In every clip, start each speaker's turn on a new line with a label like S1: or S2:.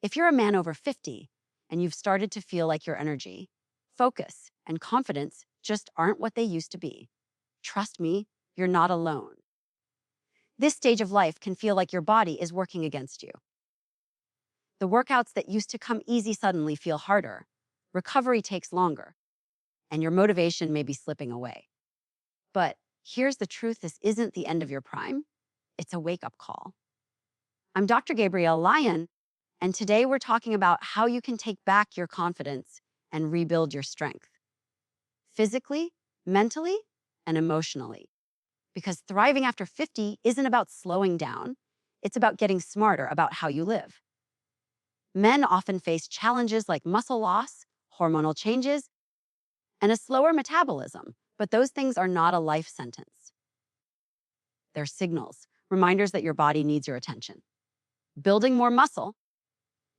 S1: If you're a man over 50 and you've started to feel like your energy, focus, and confidence just aren't what they used to be, trust me, you're not alone. This stage of life can feel like your body is working against you. The workouts that used to come easy suddenly feel harder, recovery takes longer, and your motivation may be slipping away. But here's the truth: this isn't the end of your prime, it's a wake up call. I'm Dr. Gabrielle Lyon, and today we're talking about how you can take back your confidence and rebuild your strength physically, mentally, and emotionally. Because thriving after 50 isn't about slowing down, it's about getting smarter about how you live. Men often face challenges like muscle loss, hormonal changes, and a slower metabolism, but those things are not a life sentence. They're signals, reminders that your body needs your attention. Building more muscle,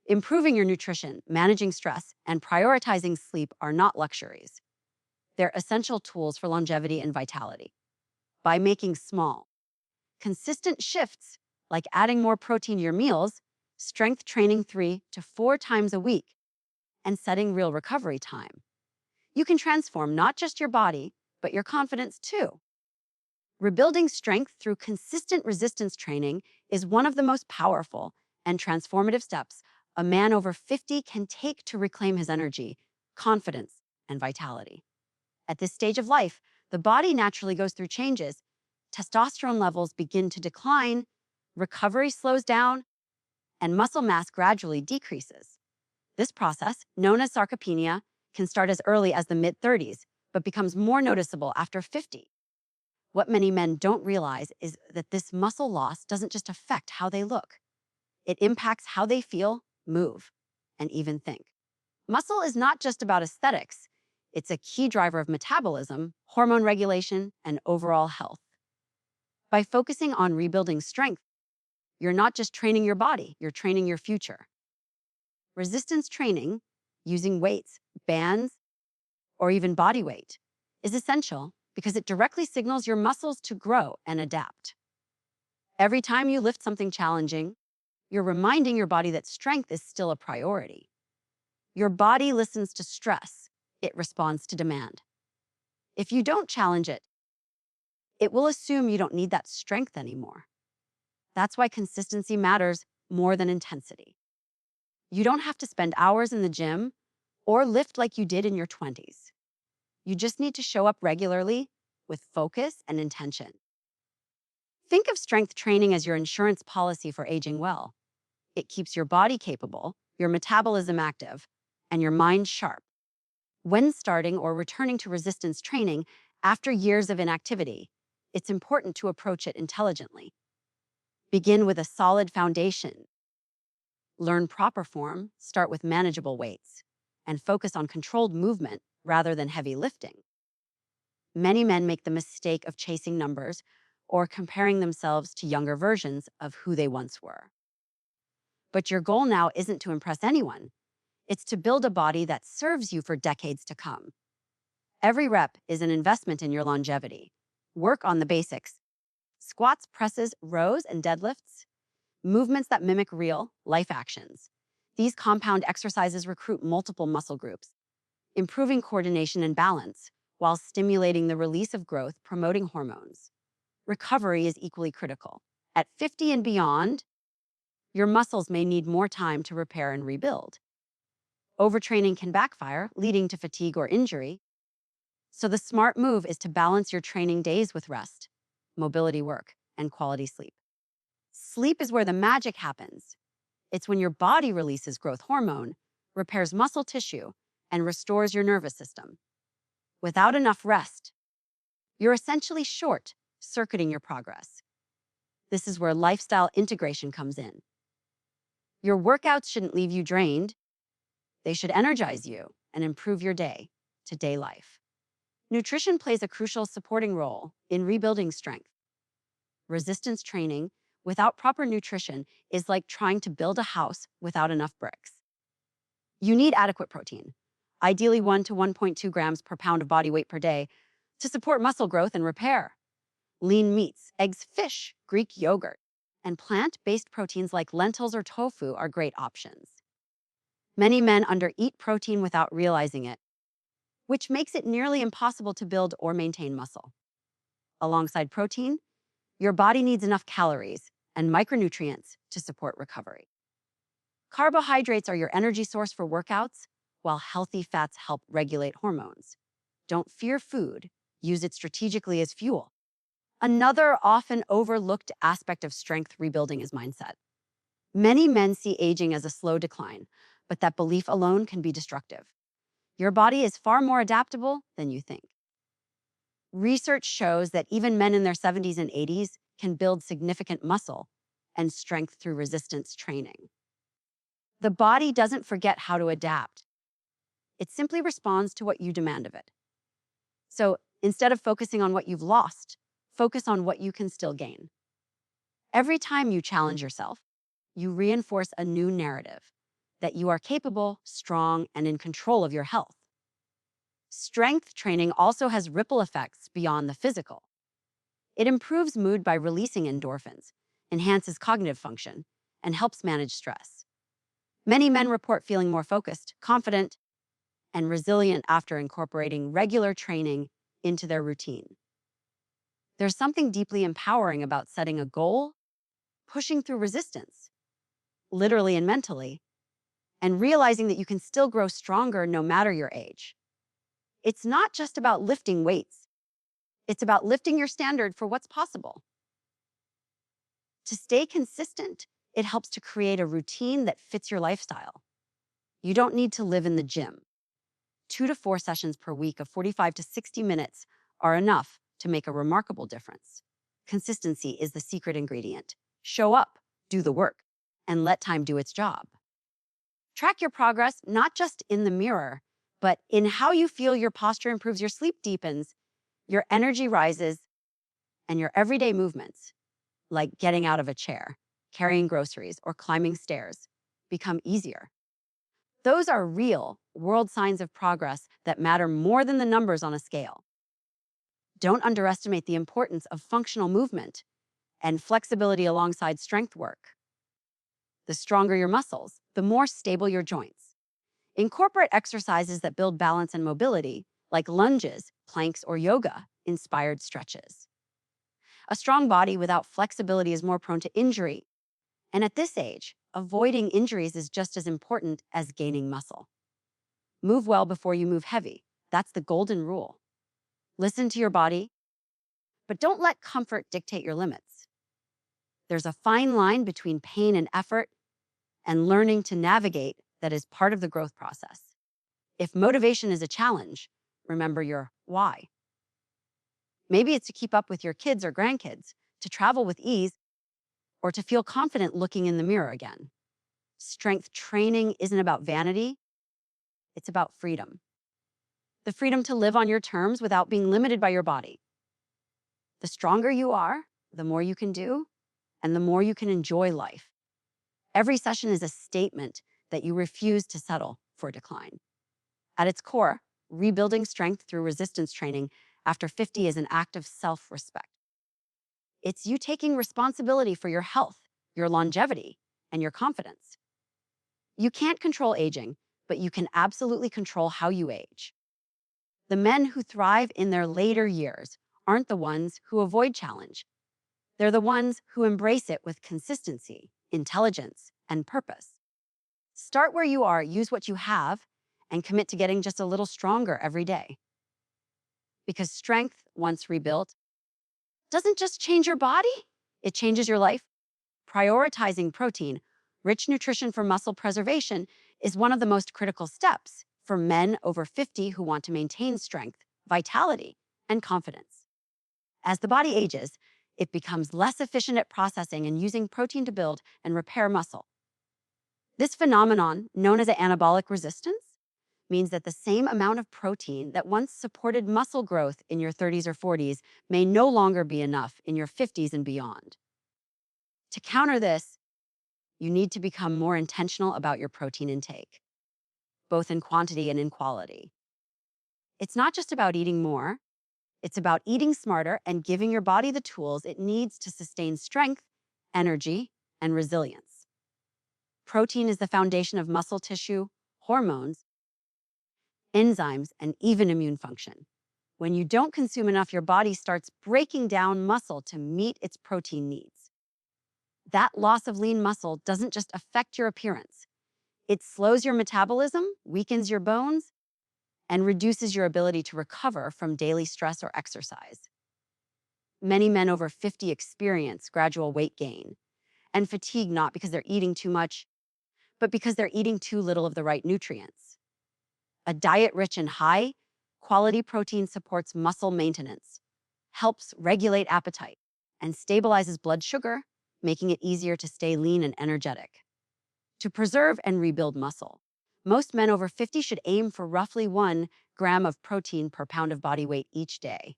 S1: improving your nutrition, managing stress, and prioritizing sleep are not luxuries. They're essential tools for longevity and vitality. By making small, consistent shifts, like adding more protein to your meals, strength training 3 to 4 times a week, and setting real recovery time, you can transform not just your body, but your confidence too. Rebuilding strength through consistent resistance training is one of the most powerful and transformative steps a man over 50 can take to reclaim his energy, confidence, and vitality. At this stage of life, the body naturally goes through changes. Testosterone levels begin to decline, recovery slows down, and muscle mass gradually decreases. This process, known as sarcopenia, can start as early as the mid-30s, but becomes more noticeable after 50. What many men don't realize is that this muscle loss doesn't just affect how they look. It impacts how they feel, move, and even think. Muscle is not just about aesthetics. It's a key driver of metabolism, hormone regulation, and overall health. By focusing on rebuilding strength, you're not just training your body, you're training your future. Resistance training, using weights, bands, or even body weight, is essential because it directly signals your muscles to grow and adapt. Every time you lift something challenging, you're reminding your body that strength is still a priority. Your body listens to stress, it responds to demand. If you don't challenge it, it will assume you don't need that strength anymore. That's why consistency matters more than intensity. You don't have to spend hours in the gym or lift like you did in your 20s. You just need to show up regularly with focus and intention. Think of strength training as your insurance policy for aging well. It keeps your body capable, your metabolism active, and your mind sharp. When starting or returning to resistance training after years of inactivity, it's important to approach it intelligently. Begin with a solid foundation. Learn proper form, start with manageable weights, and focus on controlled movement rather than heavy lifting. Many men make the mistake of chasing numbers or comparing themselves to younger versions of who they once were. But your goal now isn't to impress anyone. It's to build a body that serves you for decades to come. Every rep is an investment in your longevity. Work on the basics: squats, presses, rows, and deadlifts, movements that mimic real life actions. These compound exercises recruit multiple muscle groups, improving coordination and balance while stimulating the release of growth, promoting hormones. Recovery is equally critical. At 50 and beyond, your muscles may need more time to repair and rebuild. Overtraining can backfire, leading to fatigue or injury. So the smart move is to balance your training days with rest, mobility work, and quality sleep. Sleep is where the magic happens. It's when your body releases growth hormone, repairs muscle tissue, and restores your nervous system. Without enough rest, you're essentially short-circuiting your progress. This is where lifestyle integration comes in. Your workouts shouldn't leave you drained. They should energize you and improve your day-to-day life. Nutrition plays a crucial supporting role in rebuilding strength. Resistance training without proper nutrition is like trying to build a house without enough bricks. You need adequate protein, ideally 1 to 1.2 grams per pound of body weight per day, to support muscle growth and repair. Lean meats, eggs, fish, Greek yogurt, and plant-based proteins like lentils or tofu are great options. Many men undereat protein without realizing it, which makes it nearly impossible to build or maintain muscle. Alongside protein, your body needs enough calories and micronutrients to support recovery. Carbohydrates are your energy source for workouts, while healthy fats help regulate hormones. Don't fear food, use it strategically as fuel. Another often overlooked aspect of strength rebuilding is mindset. Many men see aging as a slow decline, but that belief alone can be destructive. Your body is far more adaptable than you think. Research shows that even men in their 70s and 80s can build significant muscle and strength through resistance training. The body doesn't forget how to adapt. It simply responds to what you demand of it. So instead of focusing on what you've lost, focus on what you can still gain. Every time you challenge yourself, you reinforce a new narrative that you are capable, strong, and in control of your health. Strength training also has ripple effects beyond the physical. It improves mood by releasing endorphins, enhances cognitive function, and helps manage stress. Many men report feeling more focused, confident, and resilient after incorporating regular training into their routine. There's something deeply empowering about setting a goal, pushing through resistance, literally and mentally, and realizing that you can still grow stronger no matter your age. It's not just about lifting weights. It's about lifting your standard for what's possible. To stay consistent, it helps to create a routine that fits your lifestyle. You don't need to live in the gym. 2 to 4 sessions per week of 45 to 60 minutes are enough to make a remarkable difference. Consistency is the secret ingredient. Show up, do the work, and let time do its job. Track your progress not just in the mirror, but in how you feel. Your posture improves, your sleep deepens, your energy rises, and your everyday movements, like getting out of a chair, carrying groceries, or climbing stairs, become easier. Those are real, world signs of progress that matter more than the numbers on a scale. Don't underestimate the importance of functional movement and flexibility alongside strength work. The stronger your muscles, the more stable your joints. Incorporate exercises that build balance and mobility, like lunges, planks, or yoga-inspired stretches. A strong body without flexibility is more prone to injury. And at this age, avoiding injuries is just as important as gaining muscle. Move well before you move heavy. That's the golden rule. Listen to your body, but don't let comfort dictate your limits. There's a fine line between pain and effort, and learning to navigate that is part of the growth process. If motivation is a challenge, remember your why. Maybe it's to keep up with your kids or grandkids, to travel with ease, or to feel confident looking in the mirror again. Strength training isn't about vanity, it's about freedom. The freedom to live on your terms without being limited by your body. The stronger you are, the more you can do, and the more you can enjoy life. Every session is a statement that you refuse to settle for decline. At its core, rebuilding strength through resistance training after 50 is an act of self-respect. It's you taking responsibility for your health, your longevity, and your confidence. You can't control aging, but you can absolutely control how you age. The men who thrive in their later years aren't the ones who avoid challenge. They're the ones who embrace it with consistency, intelligence, and purpose. Start where you are, use what you have, and commit to getting just a little stronger every day. Because strength, once rebuilt, doesn't just change your body, it changes your life. Prioritizing protein, rich nutrition for muscle preservation, is one of the most critical steps for men over 50 who want to maintain strength, vitality, and confidence. As the body ages, it becomes less efficient at processing and using protein to build and repair muscle. This phenomenon, known as anabolic resistance, means that the same amount of protein that once supported muscle growth in your 30s or 40s may no longer be enough in your 50s and beyond. To counter this, you need to become more intentional about your protein intake, both in quantity and in quality. It's not just about eating more, it's about eating smarter and giving your body the tools it needs to sustain strength, energy, and resilience. Protein is the foundation of muscle tissue, hormones, enzymes, and even immune function. When you don't consume enough, your body starts breaking down muscle to meet its protein needs. That loss of lean muscle doesn't just affect your appearance. It slows your metabolism, weakens your bones, and reduces your ability to recover from daily stress or exercise. Many men over 50 experience gradual weight gain and fatigue, not because they're eating too much, but because they're eating too little of the right nutrients. A diet rich in high quality protein supports muscle maintenance, helps regulate appetite, and stabilizes blood sugar, making it easier to stay lean and energetic. To preserve and rebuild muscle, most men over 50 should aim for roughly 1 gram of protein per pound of body weight each day.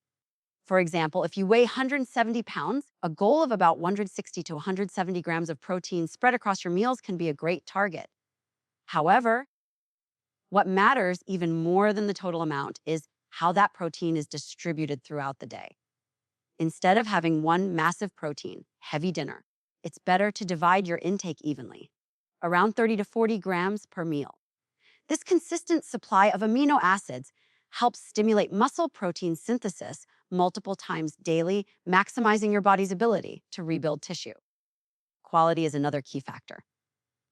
S1: For example, if you weigh 170 pounds, a goal of about 160 to 170 grams of protein spread across your meals can be a great target. However, what matters even more than the total amount is how that protein is distributed throughout the day. Instead of having one massive protein, heavy dinner, it's better to divide your intake evenly, around 30 to 40 grams per meal. This consistent supply of amino acids helps stimulate muscle protein synthesis multiple times daily, maximizing your body's ability to rebuild tissue. Quality is another key factor.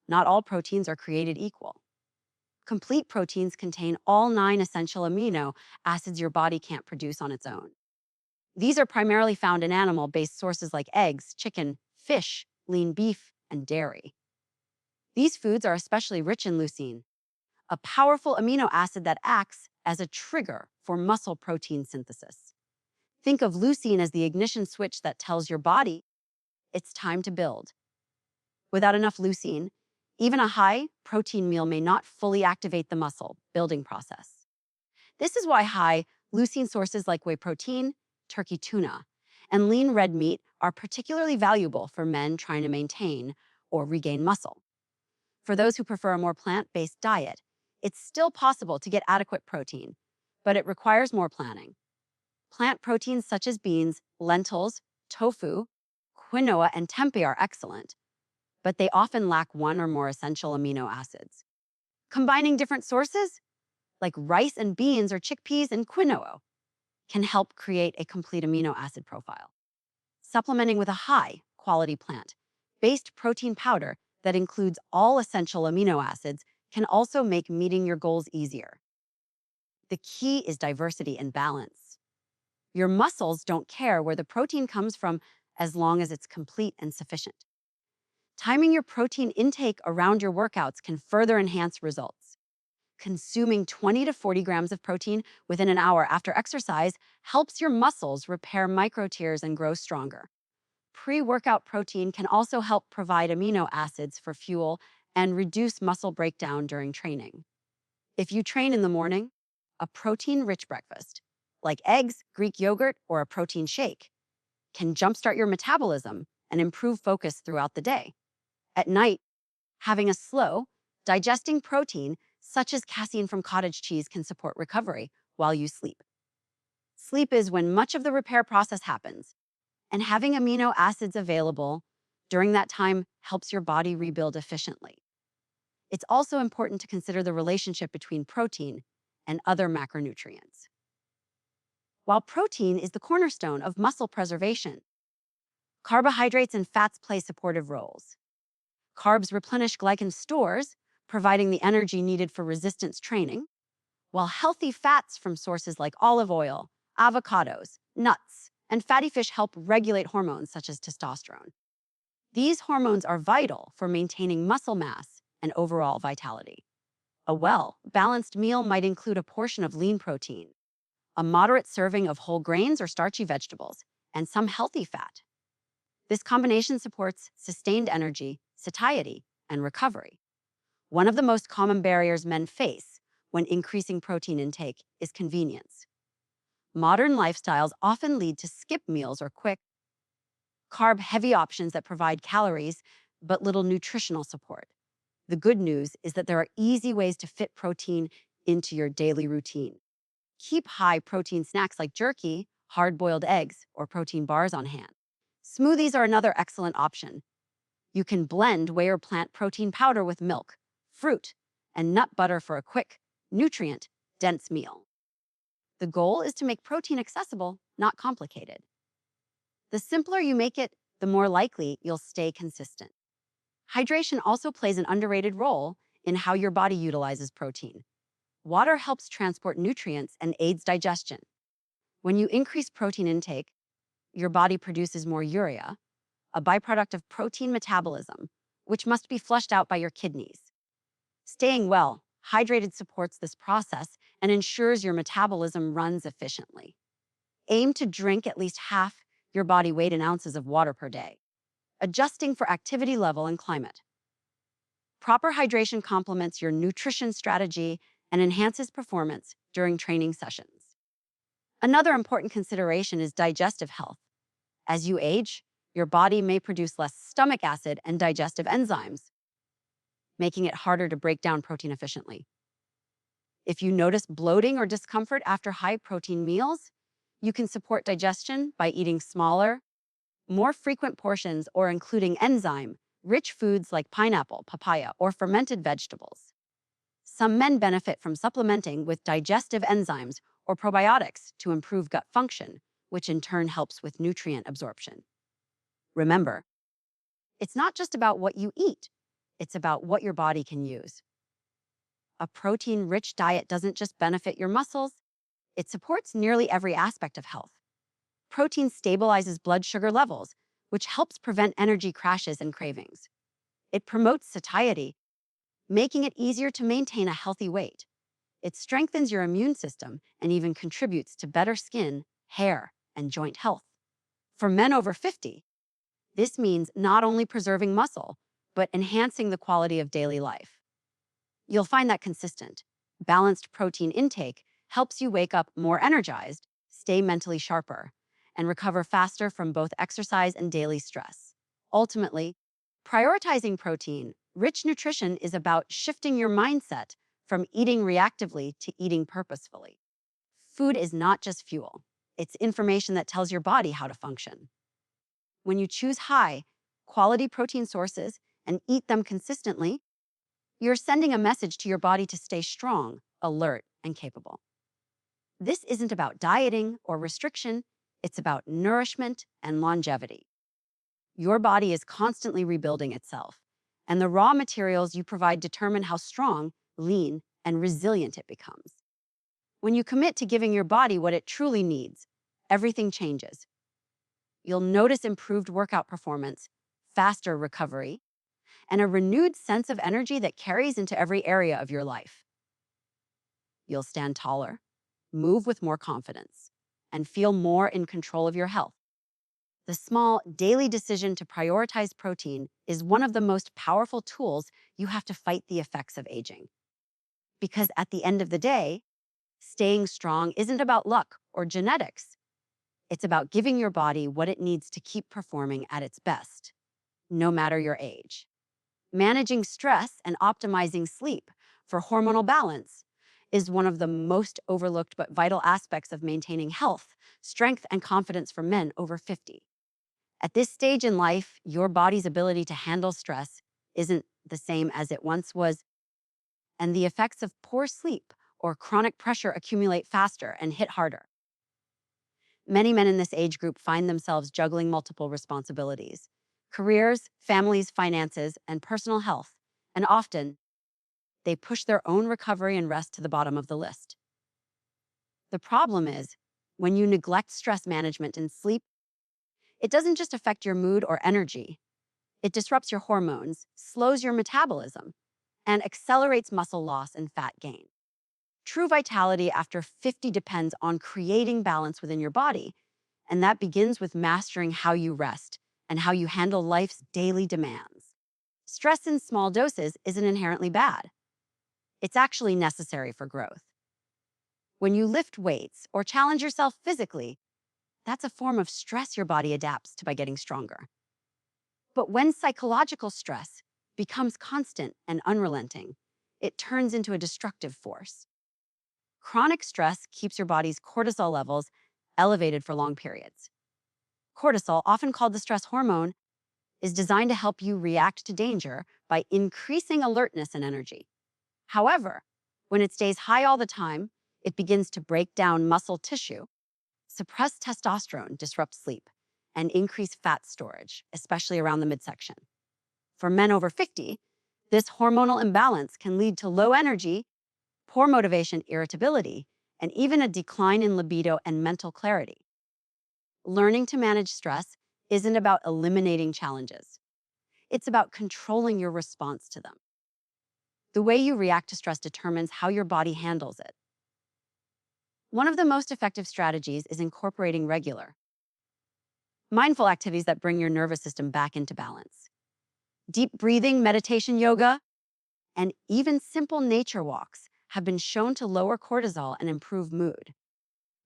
S1: Not all proteins are created equal. Complete proteins contain all 9 essential amino acids your body can't produce on its own. These are primarily found in animal-based sources like eggs, chicken, fish, lean beef, and dairy. These foods are especially rich in leucine, a powerful amino acid that acts as a trigger for muscle protein synthesis. Think of leucine as the ignition switch that tells your body it's time to build. Without enough leucine, even a high protein meal may not fully activate the muscle building process. This is why high leucine sources like whey protein, turkey tuna, and lean red meat are particularly valuable for men trying to maintain or regain muscle. For those who prefer a more plant-based diet, it's still possible to get adequate protein, but it requires more planning. Plant proteins such as beans, lentils, tofu, quinoa, and tempeh are excellent, but they often lack one or more essential amino acids. Combining different sources, like rice and beans or chickpeas and quinoa, can help create a complete amino acid profile. Supplementing with a high-quality plant-based protein powder that includes all essential amino acids can also make meeting your goals easier. The key is diversity and balance. Your muscles don't care where the protein comes from as long as it's complete and sufficient. Timing your protein intake around your workouts can further enhance results. Consuming 20 to 40 grams of protein within an hour after exercise helps your muscles repair micro tears and grow stronger. Pre-workout protein can also help provide amino acids for fuel and reduce muscle breakdown during training. If you train in the morning, a protein-rich breakfast, like eggs, Greek yogurt, or a protein shake, can jumpstart your metabolism and improve focus throughout the day. At night, having a slow, digesting protein, such as casein from cottage cheese, can support recovery while you sleep. Sleep is when much of the repair process happens, and having amino acids available during that time helps your body rebuild efficiently. It's also important to consider the relationship between protein and other macronutrients. While protein is the cornerstone of muscle preservation, carbohydrates and fats play supportive roles. Carbs replenish glycogen stores, providing the energy needed for resistance training, while healthy fats from sources like olive oil, avocados, nuts, and fatty fish help regulate hormones such as testosterone. These hormones are vital for maintaining muscle mass and overall vitality. A well-balanced meal might include a portion of lean protein, a moderate serving of whole grains or starchy vegetables, and some healthy fat. This combination supports sustained energy, satiety, and recovery. One of the most common barriers men face when increasing protein intake is convenience. Modern lifestyles often lead to skip meals or quick, carb-heavy options that provide calories but little nutritional support. The good news is that there are easy ways to fit protein into your daily routine. Keep high-protein snacks like jerky, hard-boiled eggs, or protein bars on hand. Smoothies are another excellent option. You can blend whey or plant protein powder with milk, fruit, and nut butter for a quick, nutrient-dense meal. The goal is to make protein accessible, not complicated. The simpler you make it, the more likely you'll stay consistent. Hydration also plays an underrated role in how your body utilizes protein. Water helps transport nutrients and aids digestion. When you increase protein intake, your body produces more urea, a byproduct of protein metabolism, which must be flushed out by your kidneys. Staying well, hydrated supports this process and ensures your metabolism runs efficiently. Aim to drink at least half your body weight in ounces of water per day, adjusting for activity level and climate. Proper hydration complements your nutrition strategy and enhances performance during training sessions. Another important consideration is digestive health. As you age, your body may produce less stomach acid and digestive enzymes, making it harder to break down protein efficiently. If you notice bloating or discomfort after high-protein meals, you can support digestion by eating smaller, more frequent portions or including enzyme-rich foods like pineapple, papaya, or fermented vegetables. Some men benefit from supplementing with digestive enzymes or probiotics to improve gut function, which in turn helps with nutrient absorption. Remember, it's not just about what you eat, it's about what your body can use. A protein-rich diet doesn't just benefit your muscles, it supports nearly every aspect of health. Protein stabilizes blood sugar levels, which helps prevent energy crashes and cravings. It promotes satiety, making it easier to maintain a healthy weight. It strengthens your immune system and even contributes to better skin, hair, and joint health. For men over 50, this means not only preserving muscle, but enhancing the quality of daily life. You'll find that consistent, balanced protein intake helps you wake up more energized, stay mentally sharper, and recover faster from both exercise and daily stress. Ultimately, prioritizing protein-rich nutrition is about shifting your mindset from eating reactively to eating purposefully. Food is not just fuel, it's information that tells your body how to function. When you choose high, quality protein sources and eat them consistently, you're sending a message to your body to stay strong, alert, and capable. This isn't about dieting or restriction, it's about nourishment and longevity. Your body is constantly rebuilding itself, and the raw materials you provide determine how strong, lean, and resilient it becomes. When you commit to giving your body what it truly needs, everything changes. You'll notice improved workout performance, faster recovery, and a renewed sense of energy that carries into every area of your life. You'll stand taller, move with more confidence, and feel more in control of your health. The small, daily decision to prioritize protein is one of the most powerful tools you have to fight the effects of aging. Because at the end of the day, staying strong isn't about luck or genetics. It's about giving your body what it needs to keep performing at its best, no matter your age. Managing stress and optimizing sleep for hormonal balance is one of the most overlooked but vital aspects of maintaining health, strength, and confidence for men over 50. At this stage in life, your body's ability to handle stress isn't the same as it once was, and the effects of poor sleep or chronic pressure accumulate faster and hit harder. Many men in this age group find themselves juggling multiple responsibilities: careers, families, finances, and personal health, and often they push their own recovery and rest to the bottom of the list. The problem is, when you neglect stress management and sleep, it doesn't just affect your mood or energy. It disrupts your hormones, slows your metabolism, and accelerates muscle loss and fat gain. True vitality after 50 depends on creating balance within your body, and that begins with mastering how you rest and how you handle life's daily demands. Stress in small doses isn't inherently bad. It's actually necessary for growth. When you lift weights or challenge yourself physically, that's a form of stress your body adapts to by getting stronger. But when psychological stress becomes constant and unrelenting, it turns into a destructive force. Chronic stress keeps your body's cortisol levels elevated for long periods. Cortisol, often called the stress hormone, is designed to help you react to danger by increasing alertness and energy. However, when it stays high all the time, it begins to break down muscle tissue. Suppressed testosterone disrupts sleep and increase fat storage, especially around the midsection. For men over 50, this hormonal imbalance can lead to low energy, poor motivation, irritability, and even a decline in libido and mental clarity. Learning to manage stress isn't about eliminating challenges. It's about controlling your response to them. The way you react to stress determines how your body handles it. One of the most effective strategies is incorporating regular, mindful activities that bring your nervous system back into balance. Deep breathing, meditation, yoga, and even simple nature walks have been shown to lower cortisol and improve mood.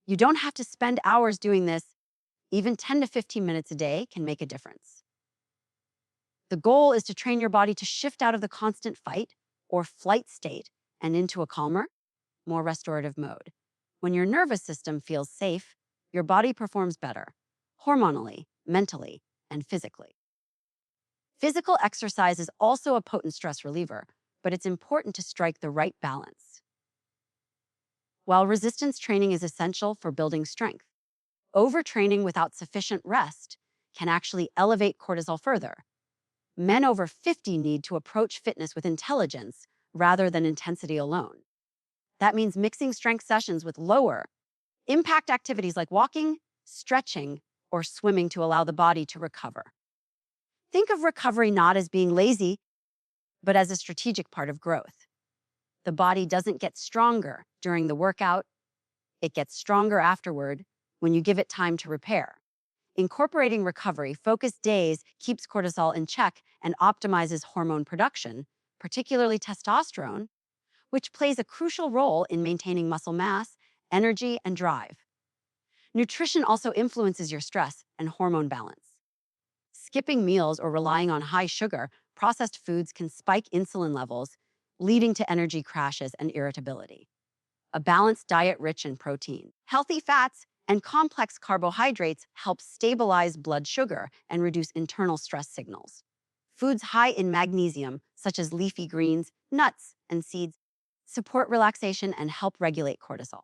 S1: You don't have to spend hours doing this. Even 10 to 15 minutes a day can make a difference. The goal is to train your body to shift out of the constant fight or flight state and into a calmer, more restorative mode. When your nervous system feels safe, your body performs better, hormonally, mentally, and physically. Physical exercise is also a potent stress reliever, but it's important to strike the right balance. While resistance training is essential for building strength, overtraining without sufficient rest can actually elevate cortisol further. Men over 50 need to approach fitness with intelligence rather than intensity alone. That means mixing strength sessions with lower impact activities like walking, stretching, or swimming to allow the body to recover. Think of recovery not as being lazy, but as a strategic part of growth. The body doesn't get stronger during the workout, it gets stronger afterward when you give it time to repair. Incorporating recovery-focused days keeps cortisol in check and optimizes hormone production, particularly testosterone, which plays a crucial role in maintaining muscle mass, energy, and drive. Nutrition also influences your stress and hormone balance. Skipping meals or relying on high sugar, processed foods can spike insulin levels, leading to energy crashes and irritability. A balanced diet rich in protein, healthy fats, and complex carbohydrates help stabilize blood sugar and reduce internal stress signals. Foods high in magnesium, such as leafy greens, nuts, and seeds, support relaxation and help regulate cortisol.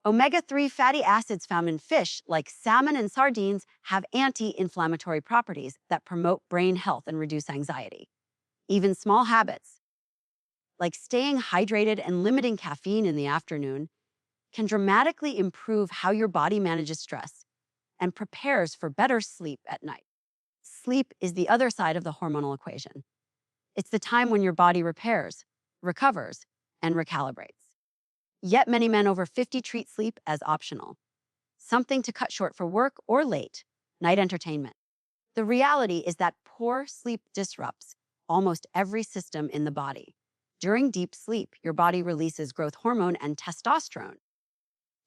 S1: Omega-3 fatty acids found in fish, like salmon and sardines, have anti-inflammatory properties that promote brain health and reduce anxiety. Even small habits, like staying hydrated and limiting caffeine in the afternoon, can dramatically improve how your body manages stress and prepares for better sleep at night. Sleep is the other side of the hormonal equation. It's the time when your body repairs, recovers, and recalibrates. Yet many men over 50 treat sleep as optional, something to cut short for work or late night entertainment. The reality is that poor sleep disrupts almost every system in the body. During deep sleep, your body releases growth hormone and testosterone,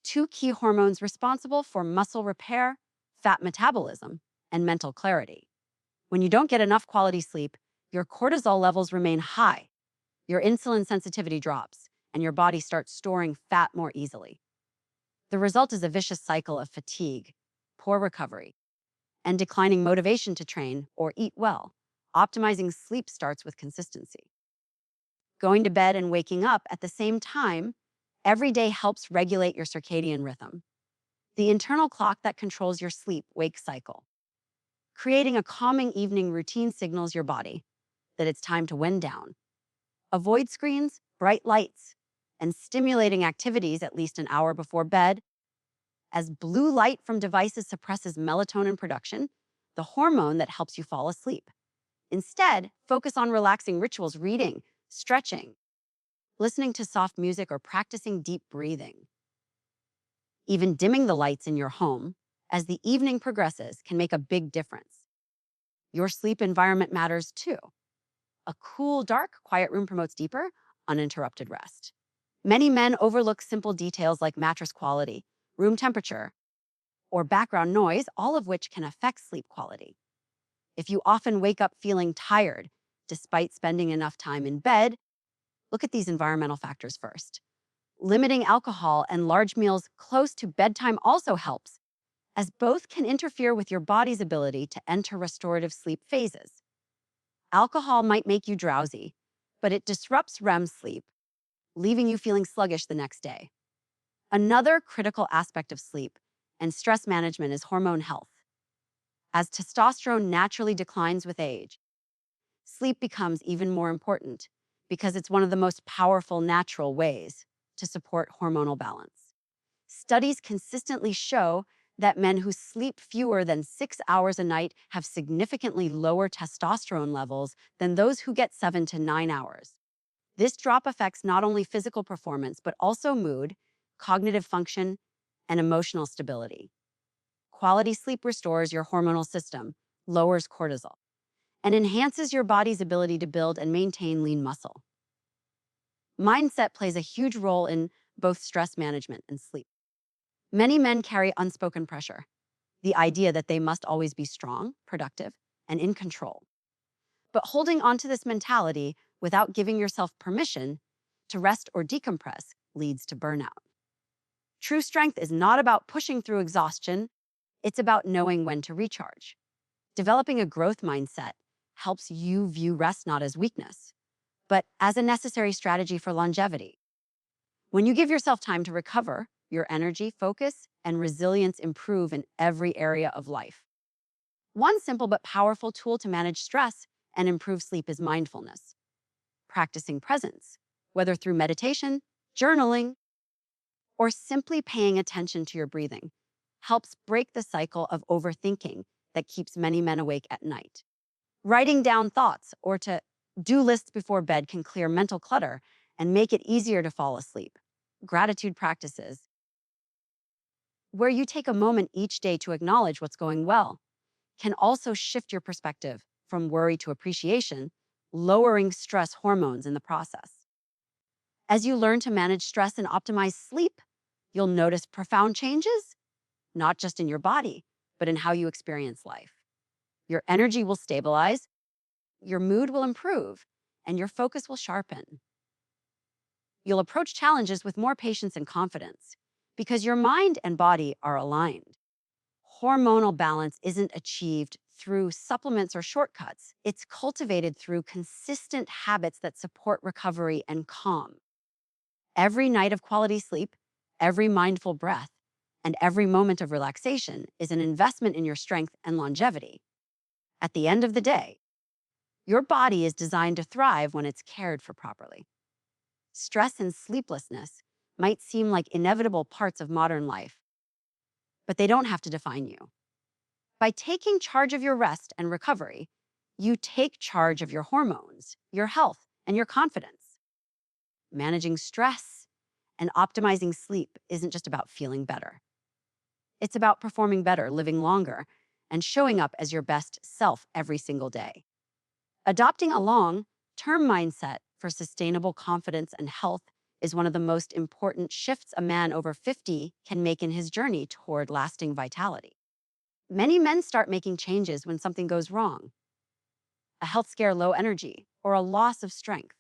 S1: two key hormones responsible for muscle repair, fat metabolism, and mental clarity. When you don't get enough quality sleep, your cortisol levels remain high, your insulin sensitivity drops, and your body starts storing fat more easily. The result is a vicious cycle of fatigue, poor recovery, and declining motivation to train or eat well. Optimizing sleep starts with consistency. Going to bed and waking up at the same time every day helps regulate your circadian rhythm, the internal clock that controls your sleep-wake cycle. Creating a calming evening routine signals your body that it's time to wind down. Avoid screens, bright lights, and stimulating activities at least an hour before bed, as blue light from devices suppresses melatonin production, the hormone that helps you fall asleep. Instead, focus on relaxing rituals, reading, stretching, listening to soft music, or practicing deep breathing. Even dimming the lights in your home as the evening progresses can make a big difference. Your sleep environment matters too. A cool, dark, quiet room promotes deeper, uninterrupted rest. Many men overlook simple details like mattress quality, room temperature, or background noise, all of which can affect sleep quality. If you often wake up feeling tired despite spending enough time in bed, look at these environmental factors first. Limiting alcohol and large meals close to bedtime also helps, as both can interfere with your body's ability to enter restorative sleep phases. Alcohol might make you drowsy, but it disrupts REM sleep, leaving you feeling sluggish the next day. Another critical aspect of sleep and stress management is hormone health. As testosterone naturally declines with age, sleep becomes even more important because it's one of the most powerful natural ways to support hormonal balance. Studies consistently show that men who sleep fewer than 6 hours a night have significantly lower testosterone levels than those who get 7 to 9 hours. This drop affects not only physical performance, but also mood, cognitive function, and emotional stability. Quality sleep restores your hormonal system, lowers cortisol, and enhances your body's ability to build and maintain lean muscle. Mindset plays a huge role in both stress management and sleep. Many men carry unspoken pressure, the idea that they must always be strong, productive, and in control. But holding on to this mentality without giving yourself permission to rest or decompress leads to burnout. True strength is not about pushing through exhaustion, it's about knowing when to recharge. Developing a growth mindset helps you view rest not as weakness, but as a necessary strategy for longevity. When you give yourself time to recover, your energy, focus, and resilience improve in every area of life. One simple but powerful tool to manage stress and improve sleep is mindfulness. Practicing presence, whether through meditation, journaling, or simply paying attention to your breathing, helps break the cycle of overthinking that keeps many men awake at night. Writing down thoughts or to-do lists before bed can clear mental clutter and make it easier to fall asleep. Gratitude practices, where you take a moment each day to acknowledge what's going well, can also shift your perspective from worry to appreciation, lowering stress hormones in the process. As you learn to manage stress and optimize sleep, you'll notice profound changes, not just in your body, but in how you experience life. Your energy will stabilize, your mood will improve, and your focus will sharpen. You'll approach challenges with more patience and confidence because your mind and body are aligned. Hormonal balance isn't achieved through supplements or shortcuts. It's cultivated through consistent habits that support recovery and calm. Every night of quality sleep, every mindful breath, and every moment of relaxation is an investment in your strength and longevity. At the end of the day, your body is designed to thrive when it's cared for properly. Stress and sleeplessness might seem like inevitable parts of modern life, but they don't have to define you. By taking charge of your rest and recovery, you take charge of your hormones, your health, and your confidence. Managing stress and optimizing sleep isn't just about feeling better. It's about performing better, living longer, and showing up as your best self every single day. Adopting a long-term mindset for sustainable confidence and health is one of the most important shifts a man over 50 can make in his journey toward lasting vitality. Many men start making changes when something goes wrong, a health scare, low energy, or a loss of strength.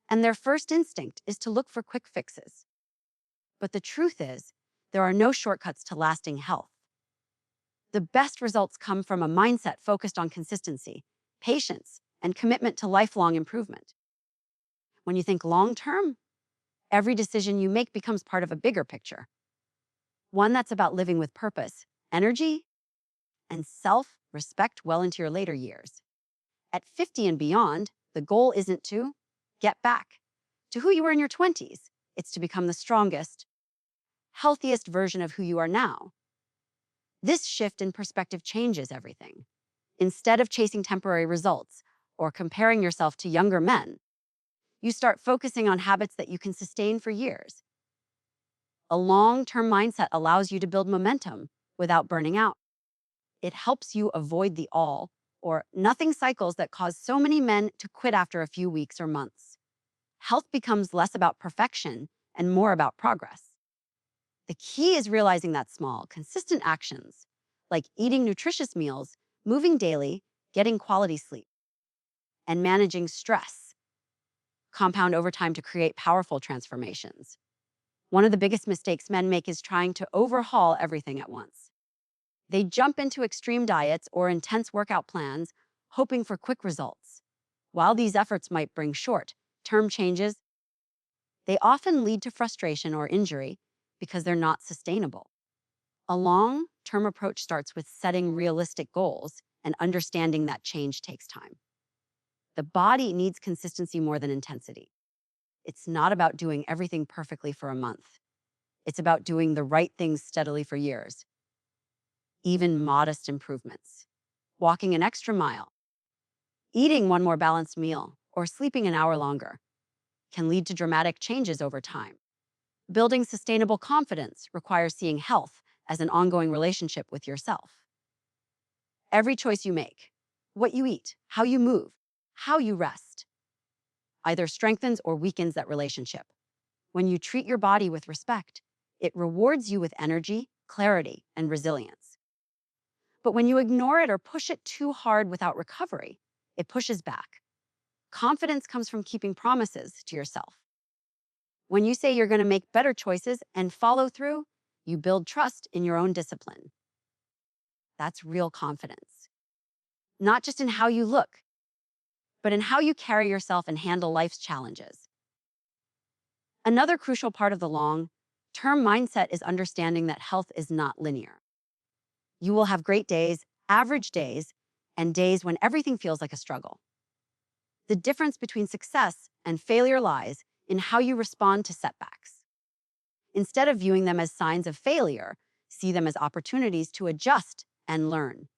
S1: And their first instinct is to look for quick fixes. But the truth is, there are no shortcuts to lasting health. The best results come from a mindset focused on consistency, patience, and commitment to lifelong improvement. When you think long-term, every decision you make becomes part of a bigger picture, one that's about living with purpose, energy, and self-respect well into your later years. At 50 and beyond, the goal isn't to get back to who you were in your 20s. It's to become the strongest, healthiest version of who you are now. This shift in perspective changes everything. Instead of chasing temporary results or comparing yourself to younger men, you start focusing on habits that you can sustain for years. A long-term mindset allows you to build momentum without burning out. It helps you avoid the all or nothing cycles that cause so many men to quit after a few weeks or months. Health becomes less about perfection and more about progress. The key is realizing that small, consistent actions, like eating nutritious meals, moving daily, getting quality sleep, and managing stress, compound over time to create powerful transformations. One of the biggest mistakes men make is trying to overhaul everything at once. They jump into extreme diets or intense workout plans, hoping for quick results. While these efforts might bring short-term changes, They often lead to frustration or injury because they're not sustainable. A long-term approach starts with setting realistic goals and understanding that change takes time. The body needs consistency more than intensity. It's not about doing everything perfectly for a month. It's about doing the right things steadily for years, even modest improvements. Walking an extra mile, eating one more balanced meal, or sleeping an hour longer can lead to dramatic changes over time. Building sustainable confidence requires seeing health as an ongoing relationship with yourself. Every choice you make, what you eat, how you move, how you rest, either strengthens or weakens that relationship. When you treat your body with respect, it rewards you with energy, clarity, and resilience. But when you ignore it or push it too hard without recovery, it pushes back. Confidence comes from keeping promises to yourself. When you say you're going to make better choices and follow through, you build trust in your own discipline. That's real confidence. Not just in how you look, but in how you carry yourself and handle life's challenges. Another crucial part of the long-term mindset is understanding that health is not linear. You will have great days, average days, and days when everything feels like a struggle. The difference between success and failure lies in how you respond to setbacks. Instead of viewing them as signs of failure, see them as opportunities to adjust and learn.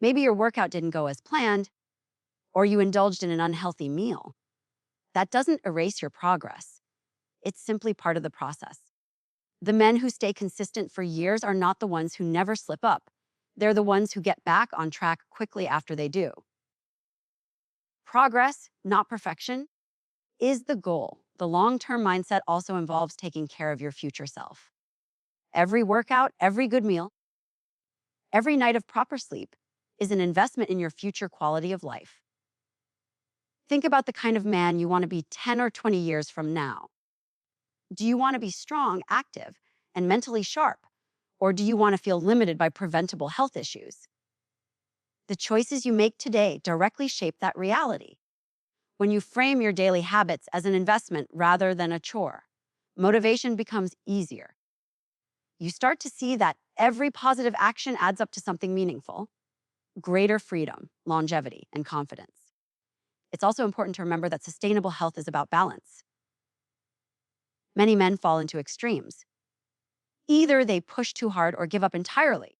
S1: Maybe your workout didn't go as planned, or you indulged in an unhealthy meal. That doesn't erase your progress. It's simply part of the process. The men who stay consistent for years are not the ones who never slip up. They're the ones who get back on track quickly after they do. Progress, not perfection, is the goal. The long-term mindset also involves taking care of your future self. Every workout, every good meal, every night of proper sleep is an investment in your future quality of life. Think about the kind of man you want to be 10 or 20 years from now. Do you want to be strong, active, and mentally sharp? Or do you want to feel limited by preventable health issues? The choices you make today directly shape that reality. When you frame your daily habits as an investment rather than a chore, motivation becomes easier. You start to see that every positive action adds up to something meaningful: greater freedom, longevity, and confidence. It's also important to remember that sustainable health is about balance. Many men fall into extremes. Either they push too hard or give up entirely.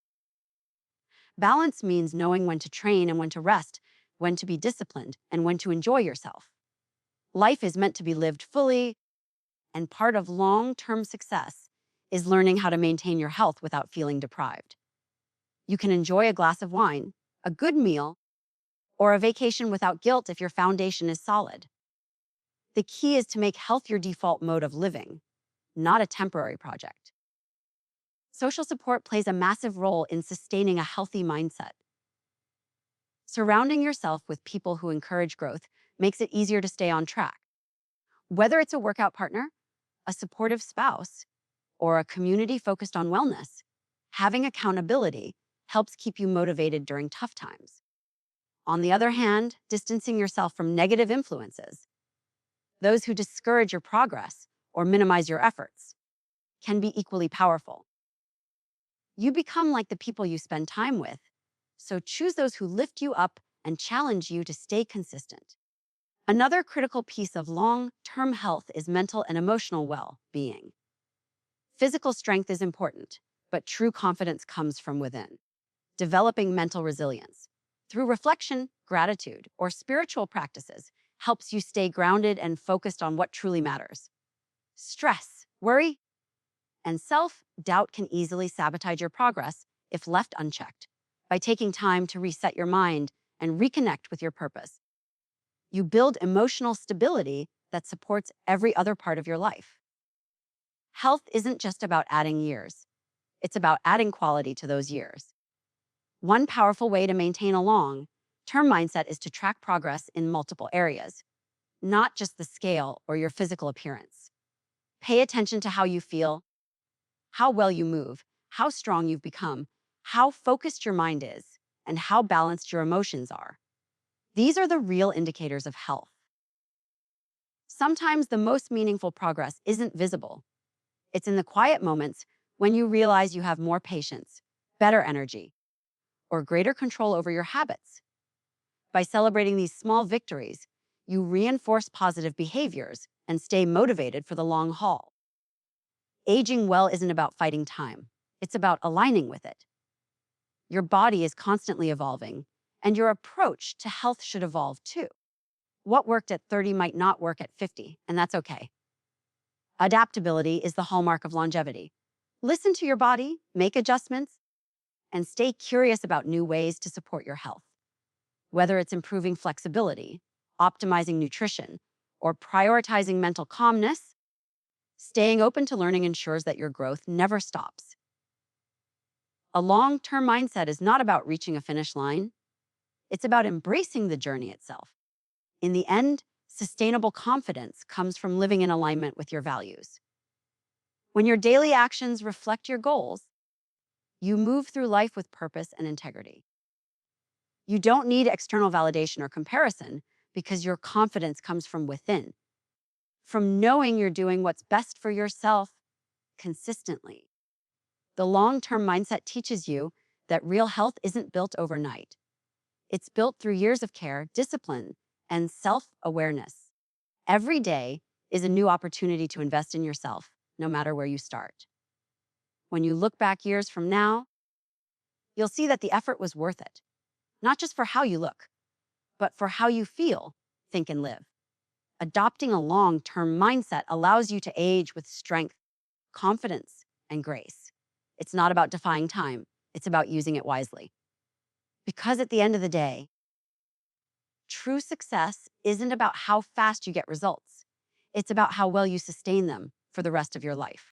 S1: Balance means knowing when to train and when to rest, when to be disciplined, and when to enjoy yourself. Life is meant to be lived fully, and part of long-term success is learning how to maintain your health without feeling deprived. You can enjoy a glass of wine, a good meal, or a vacation without guilt if your foundation is solid. The key is to make health your default mode of living, not a temporary project. Social support plays a massive role in sustaining a healthy mindset. Surrounding yourself with people who encourage growth makes it easier to stay on track. Whether it's a workout partner, a supportive spouse, or a community focused on wellness, having accountability helps keep you motivated during tough times. On the other hand, distancing yourself from negative influences, those who discourage your progress or minimize your efforts, can be equally powerful. You become like the people you spend time with, so choose those who lift you up and challenge you to stay consistent. Another critical piece of long-term health is mental and emotional well-being. Physical strength is important, but true confidence comes from within. Developing mental resilience through reflection, gratitude, or spiritual practices helps you stay grounded and focused on what truly matters. Stress, worry, and self-doubt can easily sabotage your progress if left unchecked. By taking time to reset your mind and reconnect with your purpose, you build emotional stability that supports every other part of your life. Health isn't just about adding years. It's about adding quality to those years. One powerful way to maintain a long-term mindset is to track progress in multiple areas, not just the scale or your physical appearance. Pay attention to how you feel, how well you move, how strong you've become, how focused your mind is, and how balanced your emotions are. These are the real indicators of health. Sometimes the most meaningful progress isn't visible. It's in the quiet moments when you realize you have more patience, better energy, or greater control over your habits. By celebrating these small victories, you reinforce positive behaviors and stay motivated for the long haul. Aging well isn't about fighting time, it's about aligning with it. Your body is constantly evolving, and your approach to health should evolve too. What worked at 30 might not work at 50, and that's okay. Adaptability is the hallmark of longevity. Listen to your body, make adjustments, and stay curious about new ways to support your health. Whether it's improving flexibility, optimizing nutrition, or prioritizing mental calmness, staying open to learning ensures that your growth never stops. A long-term mindset is not about reaching a finish line. It's about embracing the journey itself. In the end, sustainable confidence comes from living in alignment with your values. When your daily actions reflect your goals, you move through life with purpose and integrity. You don't need external validation or comparison because your confidence comes from within, from knowing you're doing what's best for yourself consistently. The long-term mindset teaches you that real health isn't built overnight. It's built through years of care, discipline, and self-awareness. Every day is a new opportunity to invest in yourself, no matter where you start. When you look back years from now, you'll see that the effort was worth it, not just for how you look, but for how you feel, think, and live. Adopting a long-term mindset allows you to age with strength, confidence, and grace. It's not about defying time, it's about using it wisely. Because at the end of the day, true success isn't about how fast you get results. It's about how well you sustain them for the rest of your life.